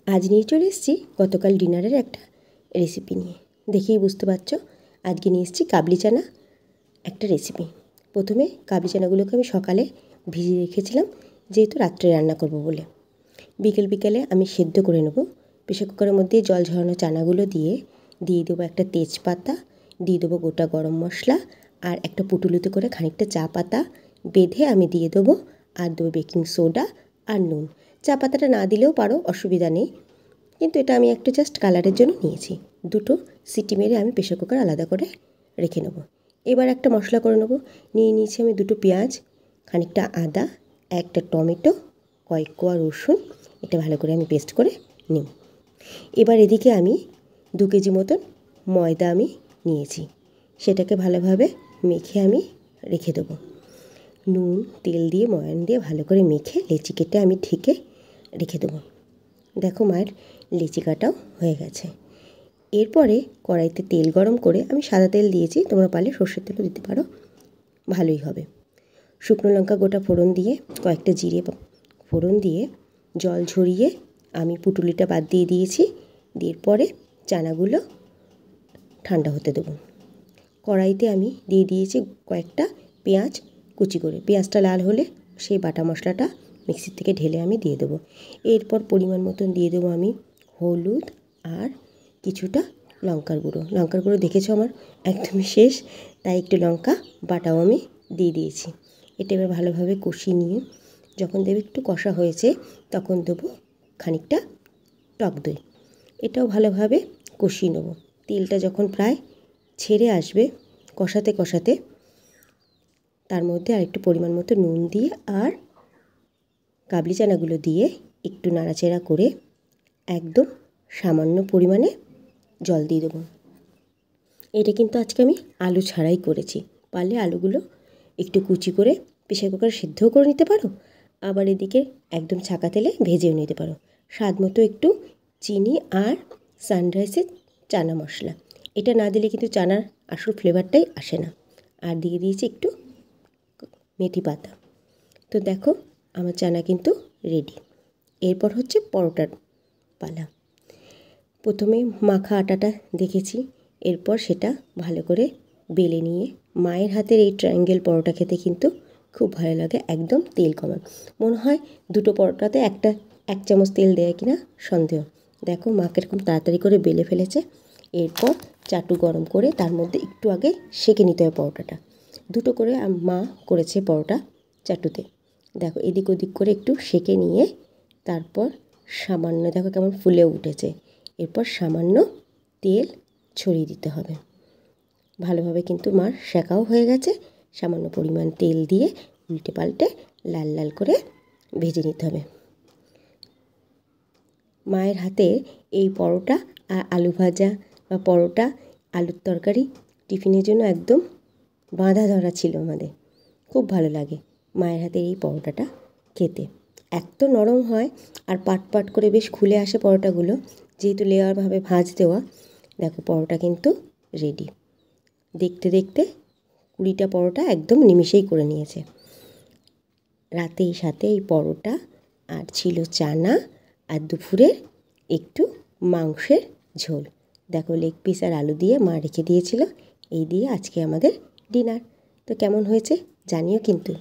আজ নিয়ে চলে এসেছি গতকাল ডিনারের একটা রেসিপি নিয়ে। দেখেই বুঝতে পারছো আজকে নিয়ে এসেছি কাবলি চানা একটা রেসিপি। প্রথমে কাবলি চানাগুলোকে আমি সকালে ভিজিয়ে রেখেছিলাম, যেহেতু রাত্রে রান্না করব বলে। বিকেলে আমি সেদ্ধ করে নেব। প্রেসার কুকারের মধ্যে জল ঝরানো চানাগুলো দিয়ে দেবো একটা তেজপাতা, দিয়ে দেবো গোটা গরম মশলা, আর একটা পুটুলিতে করে খানিকটা চা পাতা বেঁধে আমি দিয়ে দেবো, আর দেবো বেকিং সোডা আর নুন। চা পাতাটা না দিলেও পারো, অসুবিধা নেই, কিন্তু এটা আমি একটু জাস্ট কালারের জন্য নিয়েছি। দুটো সিটি মেরে আমি প্রেসার কুকার আলাদা করে রেখে নেবো। এবার একটা মশলা করে নেবো। নিয়েছি আমি দুটো পেঁয়াজ, খানিকটা আদা, একটা টমেটো, কয়েক কোয়া রসুন। এটা ভালো করে আমি পেস্ট করে নিই। এবার এদিকে আমি 2 কেজি মতন ময়দা আমি নিয়েছি, সেটাকে ভালোভাবে মেখে আমি রেখে দেবো। নুন তেল দিয়ে ময়ান দিয়ে ভালো করে মেখে লেচি কেটে আমি ঢেকে রেখে দেবো। দেখো মায়ের লেচি কাটাও হয়ে গেছে। এরপরে কড়াইতে তেল গরম করে আমি সাদা তেল দিয়েছি, তোমরা পারলে সর্ষের তেলও দিতে পারো, ভালোই হবে। শুকনো লঙ্কা গোটা ফোড়ন দিয়ে, কয়েকটা জিরে ফোড়ন দিয়ে জল ঝরিয়ে আমি পুটুলিটা বাদ দিয়ে দিয়েছি। দিয়ে পরে চানাগুলো ঠান্ডা হতে দেবো। কড়াইতে আমি দিয়ে দিয়েছি কয়েকটা পেঁয়াজ কুচি করে। পেঁয়াজটা লাল হলে সেই বাটা মশলাটা মিক্সির থেকে ঢেলে আমি দিয়ে দেবো। এরপর পরিমাণ মতন দিয়ে দেবো আমি হলুদ আর কিছুটা লঙ্কার গুঁড়ো দেখেছো আমার একদমই শেষ, তাই একটু লঙ্কা বাটাও আমি দিয়ে দিয়েছি। এটা এবার ভালোভাবে কষিয়ে নিয়ে যখন দেবে একটু কষা হয়েছে, তখন দেবো খানিকটা টক দই। এটাও ভালোভাবে কষিয়ে নেবো। তেলটা যখন প্রায় ছেড়ে আসবে কষাতে কষাতে, তার মধ্যে আরেকটু পরিমাণ মতো নুন দিয়ে আর কাবলি চানাগুলো দিয়ে একটু নাড়াচাড়া করে একদম সামান্য পরিমাণে জল দিয়ে দেবো। এটা কিন্তু আজকে আমি আলু ছাড়াই করেছি। পারলে আলুগুলো একটু কুচি করে প্রেসার কুকারে সেদ্ধও করে নিতে পারো, আবার এদিকে একদম ছাকা তেলে ভেজেও নিতে পারো। স্বাদ মতো একটু চিনি আর সানরাইসের চানা মশলা, এটা না দিলে কিন্তু চানার আসল ফ্লেভারটাই আসে না। আর দিয়ে দিয়েছি একটু মেথি পাতা। তো দেখো আমার চানা কিন্তু রেডি। এরপর হচ্ছে পরোটার পালা। প্রথমে মাখা আটাটা দেখেছি, এরপর সেটা ভালো করে বেলে নিয়ে, মায়ের হাতের এই ট্রায়াঙ্গেল পরোটা খেতে কিন্তু খুব ভালো লাগে, একদম তেল কমা। মনে হয় দুটো পরোটাতে 1 চামচ তেল দেয় কিনা সন্দেহ। দেখো মা কীরকম তাড়াতাড়ি করে বেলে ফেলেছে। এরপর চাটু গরম করে তার মধ্যে একটু আগে সেঁকে নিতে হয় পরোটাটা। দুটো করে মা করেছে পরোটা চাটুতে। দেখো এদিক ওদিক করে একটু সেঁকে নিয়ে তারপর সামান্য, দেখো কেমন ফুলে উঠেছে, এরপর সামান্য তেল ছড়িয়ে দিতে হবে। ভালোভাবে কিন্তু মার সেঁকাও হয়ে গেছে। সামান্য পরিমাণ তেল দিয়ে উল্টে পাল্টে লাল লাল করে ভেজে নিতে হবে। মায়ের হাতে এই পরোটা আর আলু ভাজা বা পরোটা আলুর তরকারি টিফিনের জন্য একদম বাঁধা ধরা ছিল আমাদের। খুব ভালো লাগে মায়ের হাতের এই পরোটাটা খেতে। এত নরম হয় আর পাট পাট করে বেশ খুলে আসে পরোটাগুলো, যেহেতু লেয়ারভাবে ভাঁজ দেওয়া। দেখো পরোটা কিন্তু রেডি। দেখতে দেখতে 20টা পরোটা একদম নিমিষেই করে নিয়েছে। রাতেই সাথে এই পরোটা আর ছিল চানা, আর দুপুরে একটু মাংসের ঝোল। দেখো লেগ পিস আর আলু দিয়ে মা রেখে দিয়েছিল। এই দিয়ে আজকে আমাদের ডিনার। তো কেমন হয়েছে জানিও কিন্তু।